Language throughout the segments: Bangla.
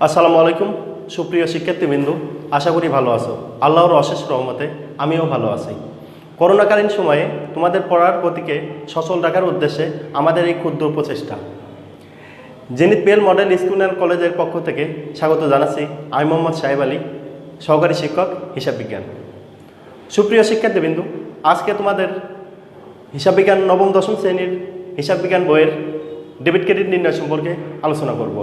আসসালামু আলাইকুম সুপ্রিয় শিক্ষার্থীবৃন্দ, আশা করি ভালো আছো। আল্লাহর অশেষ রহমতে আমিও ভালো আছি। করোনাকালীন সময়ে তোমাদের পড়ার গতিকে সচল রাখার উদ্দেশ্যে আমাদের এই ক্ষুদ্র প্রচেষ্টা। জেনিথ পেল মডেল স্কুল অ্যান্ড কলেজের পক্ষ থেকে স্বাগত জানাচ্ছি। আমি মোহাম্মদ সাহেব আলী, সহকারী শিক্ষক হিসাব বিজ্ঞান। সুপ্রিয় শিক্ষার্থীবৃন্দ, আজকে তোমাদের হিসাব বিজ্ঞান নবম দশম শ্রেণীর হিসাব বিজ্ঞান বইয়ের ডেবিট ক্রেডিট নির্ণয় সম্পর্কে আলোচনা করব।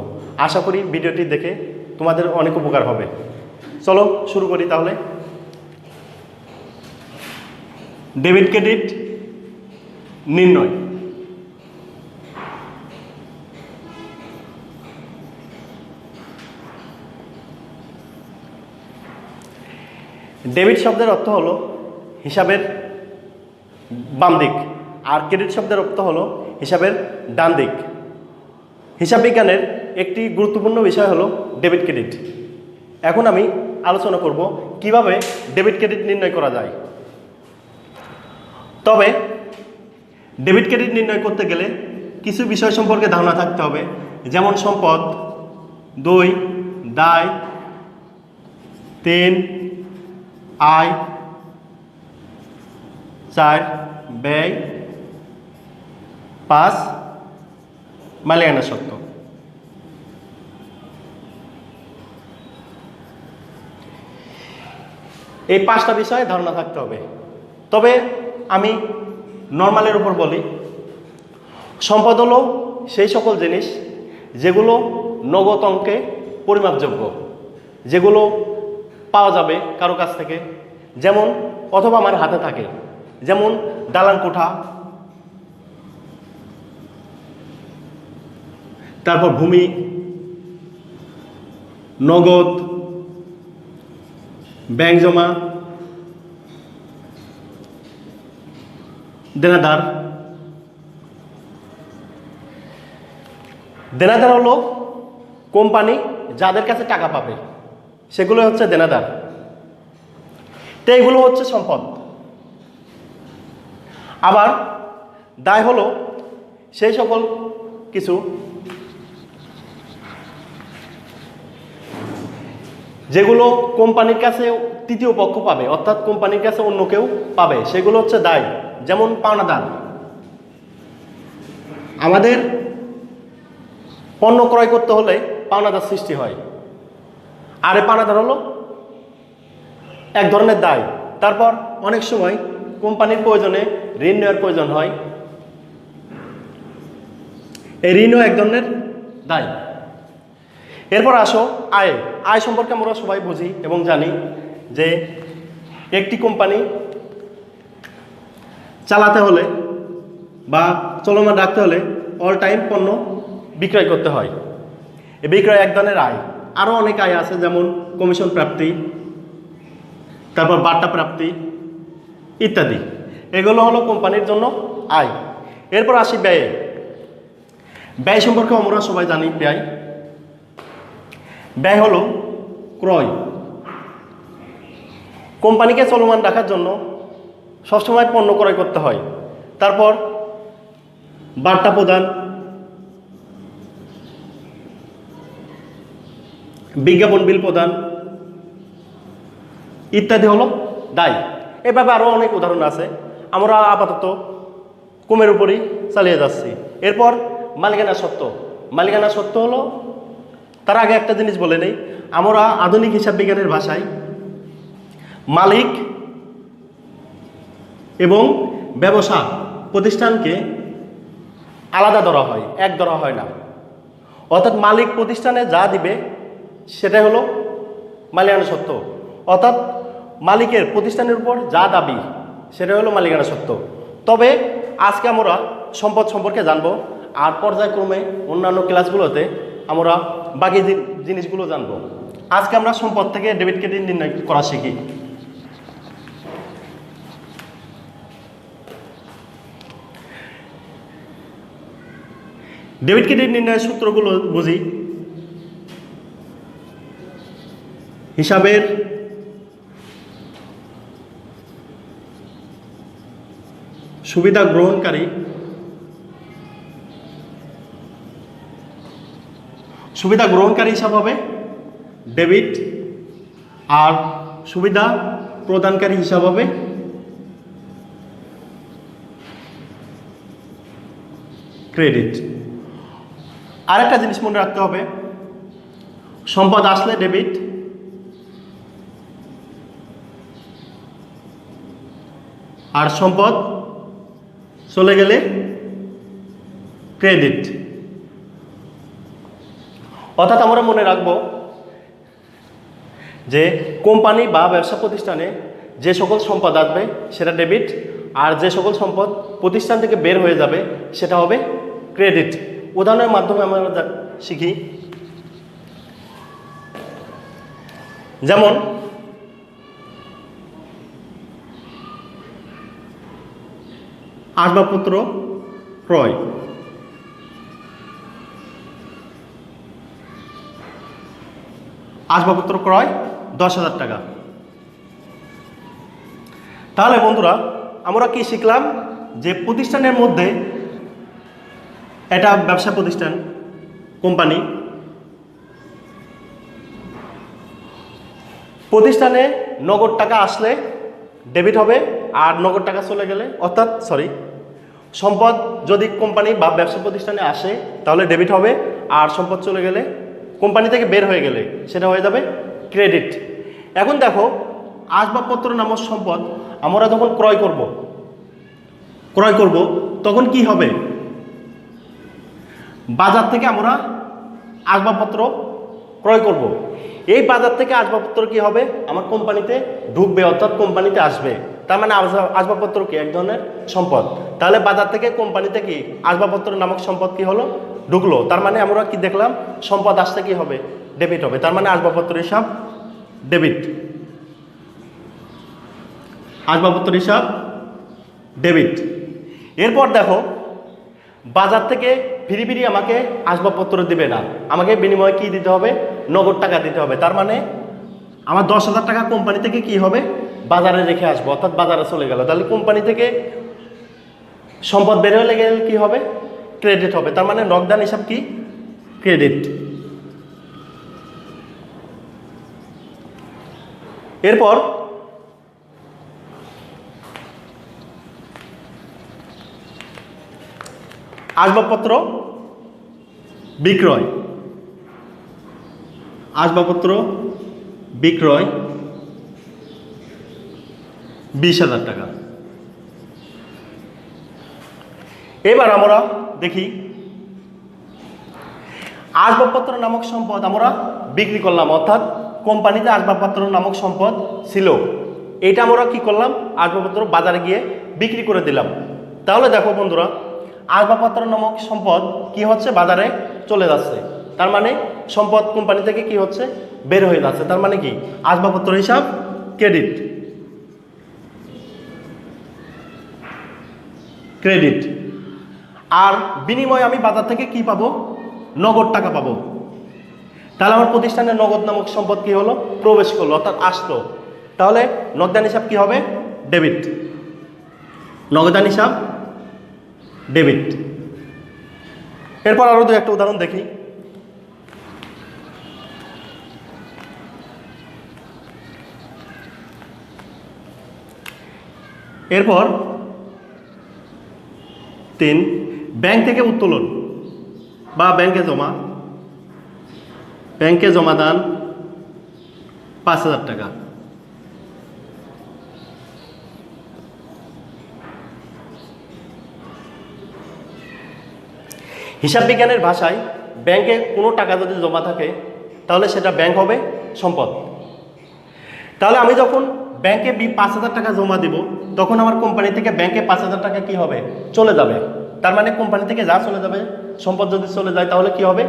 আশা করি ভিডিওটি দেখে তোমাদের অনেক উপকার হবে। চলো শুরু করি তাহলে। ডেবিট ক্রেডিট নির্ণয়। ডেবিট শব্দের অর্থ হলো হিসাবের বাম দিক, আর ক্রেডিট শব্দের অর্থ হলো হিসাবের ডান দিক। হিসাব বিজ্ঞানের একটি গুরুত্বপূর্ণ বিষয় হলো ডেবিট ক্রেডিট। এখন আমি আলোচনা করব কিভাবে ডেবিট ক্রেডিট নির্ণয় করা যায়। তবে ডেবিট ক্রেডিট নির্ণয় করতে গেলে কিছু বিষয় সম্পর্কে ধারণা থাকতে হবে, যেমন সম্পদ, 2 দায়, 3 আয়, 4 ব্যয়, 5 মালিকানা সত্ত্ব। এই 5টা বিষয়ে ধারণা থাকতে হবে। তবে আমি নর্মালের উপর বলি, সম্পদ হলো সেই সকল জিনিস যেগুলো নগদ অঙ্কে পরিমাপযোগ্য, যেগুলো পাওয়া যাবে কারো কাছ থেকে, যেমন অথবা আমার হাতে থাকে, যেমন দালান কোঠা, তারপর ভূমি, নগদ, ব্যাংক জমা, দেনাদার। দেনাদার হলো কোম্পানি যাদের কাছে টাকা পাবে, সেগুলো হচ্ছে দেনাদার। তো এইগুলো হচ্ছে সম্পদ। আবার দায় হলো সেই সকল কিছু যেগুলো কোম্পানির কাছে তৃতীয় পক্ষ পাবে, অর্থাৎ কোম্পানির কাছে অন্য কেউ পাবে, সেগুলো হচ্ছে দায়। যেমন পাওনাদার, আমাদের পণ্য ক্রয় করতে হলে পাওনাদার সৃষ্টি হয়, আর এই পাওনাদার হলো এক ধরনের দায়। তারপর অনেক সময় কোম্পানির প্রয়োজনে ঋণ নেওয়ার প্রয়োজন হয়, এই ঋণও এক ধরনের দায়। এরপর আসো আয়। আয় সম্পর্কে আমরা সবাই বুঝি এবং জানি যে একটি কোম্পানি চালাতে হলে বা চলমান রাখতে হলে অল টাইম পণ্য বিক্রয় করতে হয়। এই বিক্রয় এক ধরনের আয়। আরও অনেক আয় আছে, যেমন কমিশন প্রাপ্তি, তারপর বার্তা প্রাপ্তি ইত্যাদি। এগুলো হলো কোম্পানির জন্য আয়। এরপর আসি ব্যয়ে। ব্যয় সম্পর্কে আমরা সবাই জানি। ব্যয় হলো ক্রয়। কোম্পানিকে চলমান রাখার জন্য সবসময় পণ্য ক্রয় করতে হয়। তারপর বার্তা প্রদান, বিজ্ঞাপন বিল প্রদান ইত্যাদি হলো দায়। এভাবে আরও অনেক উদাহরণ আছে, আমরা আপাতত কমের উপরই চালিয়ে যাচ্ছি। এরপর মালিকানা সত্ত্ব। মালিকানা সত্ত্ব হলো, তার আগে একটা জিনিস বলে নেই, আমরা আধুনিক হিসাব বিজ্ঞানের ভাষায় মালিক এবং ব্যবসা প্রতিষ্ঠানকে আলাদা ধরা হয়, এক ধরা হয় না। অর্থাৎ মালিক প্রতিষ্ঠানে যা দিবে সেটাই হলো মালিকানা সত্ত্ব, অর্থাৎ মালিকের প্রতিষ্ঠানের উপর যা দাবি সেটাই হলো মালিকানা সত্ত্ব। তবে আজকে আমরা সম্পদ সম্পর্কে জানবো, আর পর্যায়ক্রমে অন্যান্য ক্লাসগুলোতে আমরা বাকি জিনিসগুলো জানবো। আজকে আমরা সম্পদ থেকে ডেবিট ক্রেডিট নির্ণয় করা শিখি। ডেবিট ক্রেডিট নির্ণয়ের সূত্রগুলো বুঝি। হিসাবের সুবিধা গ্রহণকারী সুবিধা গ্রহণকারী হিসাব হবে ডেবিট, আর সুবিধা প্রদানকারী হিসাব হবে ক্রেডিট। আরেকটা জিনিস মনে রাখতে হবে, সম্পদ আসলে ডেবিট, আর সম্পদ চলে গেলে ক্রেডিট। অর্থাৎ আমরা মনে রাখবো যে কোম্পানি বা ব্যবসা প্রতিষ্ঠানে যে সকল সম্পদ আসবে সেটা ডেবিট, আর যে সকল সম্পদ প্রতিষ্ঠান থেকে বের হয়ে যাবে সেটা হবে ক্রেডিট। উদাহরণের মাধ্যমে আমরা শিখি। যেমন আসবাবপত্র ক্রয়, আসবাবপত্র ক্রয় 10,000 টাকা। তাহলে বন্ধুরা আমরা কি শিখলাম, যে প্রতিষ্ঠানের মধ্যে এটা ব্যবসা প্রতিষ্ঠান কোম্পানি, প্রতিষ্ঠানে নগদ টাকা আসলে ডেবিট হবে, আর নগদ টাকা চলে গেলে অর্থাৎ সম্পদ যদি কোম্পানি বা ব্যবসা প্রতিষ্ঠানে আসে তাহলে ডেবিট হবে, আর সম্পদ চলে গেলে কোম্পানি থেকে বের হয়ে গেলে সেটা হয়ে যাবে ক্রেডিট। এখন দেখো আসবাবপত্র নামক সম্পদ আমরা যখন ক্রয় করব তখন কি হবে, বাজার থেকে আমরা আসবাবপত্র ক্রয় করব। এই বাজার থেকে আসবাবপত্র কি হবে, আমার কোম্পানিতে ঢুকবে, অর্থাৎ কোম্পানিতে আসবে। তার মানে আসবাবপত্র কি এক ধরনের সম্পদ। তাহলে বাজার থেকে কোম্পানিতে কি আসবাবপত্র নামক সম্পদ কি হলো, ঢুকলো। তার মানে আমরা কি দেখলাম, সম্পদ আসতে কি হবে, ডেবিট হবে। তার মানে আসবাবপত্র হিসাব ডেবিট, আসবাবপত্র হিসাব ডেবিট। এরপর দেখো বাজার থেকে ফিরি আমাকে আসবাবপত্র দিবে না, আমাকে বিনিময়ে কি দিতে হবে, নগদ টাকা দিতে হবে। তার মানে আমার 10,000 টাকা কোম্পানি থেকে কি হবে, বাজারে রেখে আসবো, অর্থাৎ বাজারে চলে গেল। তাহলে কোম্পানি থেকে সম্পদ বের হয়ে গেলে কি হবে, ক্রেডিট হবে। তার মানে নগদান হিসাব কি, ক্রেডিট। এরপর আসবাবপত্র বিক্রয়, আসবাবপত্র বিক্রয় 20,000 টাকা। এবার আমরা দেখি আসবাবপত্র নামক সম্পদ আমরা বিক্রি করলাম, অর্থাৎ কোম্পানিতে আসবাবপত্র নামক সম্পদ ছিল, এটা আমরা কি করলাম, আসবাবপত্র বাজারে গিয়ে বিক্রি করে দিলাম। তাহলে দেখো বন্ধুরা আসবাবপত্র নামক সম্পদ কি হচ্ছে, বাজারে চলে যাচ্ছে। তার মানে সম্পদ কোম্পানি থেকে কি হচ্ছে, বের হয়ে যাচ্ছে। তার মানে কি আসবাবপত্র হিসাব ক্রেডিট, ক্রেডিট। আর বিনিময়ে আমি বাজার থেকে কি পাবো, নগদ টাকা পাবো। তাহলে আমার প্রতিষ্ঠানে নগদ নামক সম্পদ কি হলো, প্রবেশ করলো, অর্থাৎ আসলো। তাহলে নগদান হিসাব কি হবে, ডেবিট, নগদান হিসাব ডেবিট। এরপর আরো দু একটা উদাহরণ দেখি। এরপর 3 ব্যাংক থেকে উত্তোলন বা ব্যাংকে জমা দান 5,000 টাকা। হিসাব বিজ্ঞানের ভাষায় ব্যাংকে কোনো টাকা যদি জমা থাকে তাহলে সেটা ব্যাংক হবে সম্পদ। তাহলে আমি যখন ব্যাংকে 5,000 টাকা জমা দিব তখন আমার কোম্পানি থেকে ব্যাংকে 5,000 টাকা কি হবে, চলে যাবে। তার মানে কোম্পানি থেকে যা চলে যাবে, সম্পদ যদি চলে যায় তাহলে কি হবে,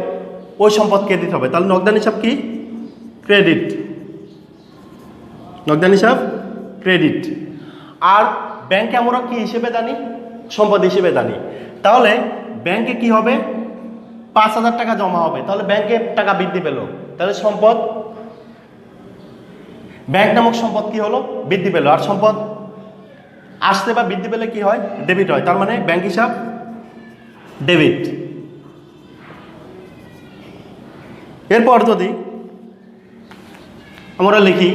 ওই সম্পদ ক্রেডিট হবে। তাহলে নগদান হিসাব কি, ক্রেডিট, নগদান হিসাব ক্রেডিট। আর ব্যাংকে আমরা কি হিসেবে জানি, সম্পদ হিসেবে জানি। তাহলে ব্যাংকে কি হবে, 5,000 টাকা জমা হবে, তাহলে ব্যাংকে টাকা বৃদ্ধি পেল, তাহলে সম্পদ, ব্যাংক নামক সম্পদ কি হলো, বৃদ্ধি পেল। আর সম্পদ আসতে বা বৃদ্ধি পেলে কি হয়, ডেবিট হয়। তার মানে ব্যাংক হিসাব ডেবিট। এরপর যদি আমরা লিখি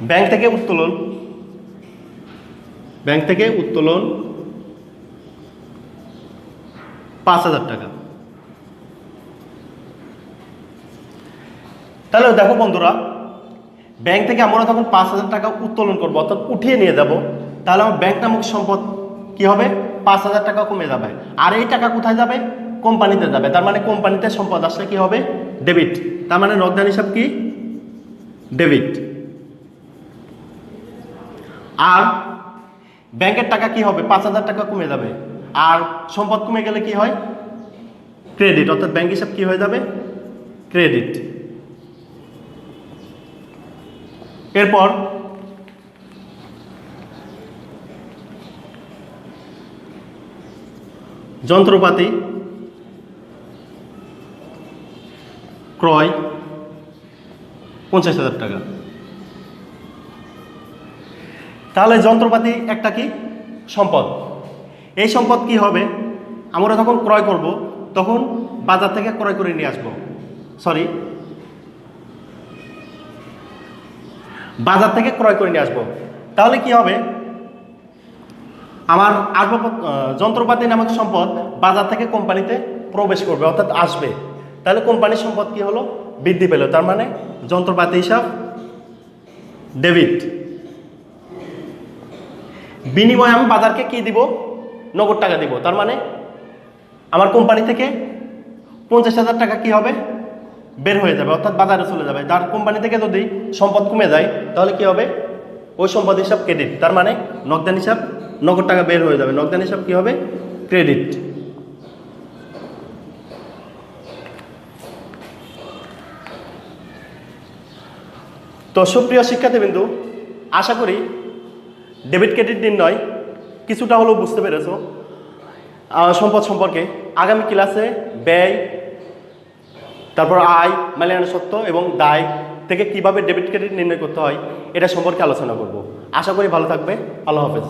ব্যাংক থেকে উত্তোলন, ব্যাংক থেকে উত্তোলন 5,000 টাকা। তাহলে দেখো বন্ধুরা, ব্যাংক থেকে আমরা যখন 5,000 টাকা উত্তোলন করবো অর্থাৎ উঠিয়ে নিয়ে যাব, তাহলে আমার ব্যাংক নামক সম্পদ কি হবে? 5,000 টাকা কমে যাবে। আর এই টাকা কোথায় যাবে? কোম্পানিতে যাবে। তার মানে কোম্পানিতে সম্পদ আসলে কি হবে? ডেবিট। তার মানে নগদান হিসাব কি? ডেবিট। আর ব্যাংকের টাকা কি হবে? 5,000 টাকা কমে যাবে। আর সম্পদ কমে গেলে কি হয়? ক্রেডিট। অর্থাৎ ব্যাংক হিসাব কি হয়ে যাবে? ক্রেডিট। এরপর যন্ত্রপাতি ক্রয় 50,000 টাকা। তাহলে যন্ত্রপাতি একটা কি? সম্পদ। এই সম্পদ কি হবে? আমরা যখন ক্রয় করব তখন বাজার থেকে ক্রয় করে নিয়ে আসবো, বাজার থেকে ক্রয় করে নিয়ে আসবো। তাহলে কি হবে? আমার যন্ত্রপাতি নামক সম্পদ বাজার থেকে কোম্পানিতে প্রবেশ করবে অর্থাৎ আসবে। তাহলে কোম্পানির সম্পদ কি হলো? বৃদ্ধি পেল। তার মানে যন্ত্রপাতি হিসাব ডেবিট। বিনিময়ে আমি বাজারকে কি দিব? নগদ টাকা দিব। তার মানে আমার কোম্পানি থেকে 50,000 টাকা কি হবে? বের হয়ে যাবে অর্থাৎ বাজারে চলে যাবে। তার কোম্পানি থেকে যদি সম্পদ কমে যায় তাহলে কি হবে? ওই সম্পদ হিসাব ক্রেডিট। তার মানে নগদান হিসাব নগদ টাকা বের হয়ে যাবে। নগদান হিসাব কি হবে? ক্রেডিট। তো সুপ্রিয় শিক্ষার্থীবৃন্দু, আশা করি ডেবিট ক্রেডিট নির্ণয় কিছুটা হলেও বুঝতে পেরেছো সম্পদ সম্পর্কে। আগামী ক্লাসে ব্যয়, তারপর আয়, মালিয়ানা সত্ত্ব এবং দায় থেকে কিভাবে ডেবিট ক্রেডিট নির্ণয় করতে হয় এটা সম্পর্কে আলোচনা করব। আশা করি ভালো থাকবে। আল্লাহ হাফেজ।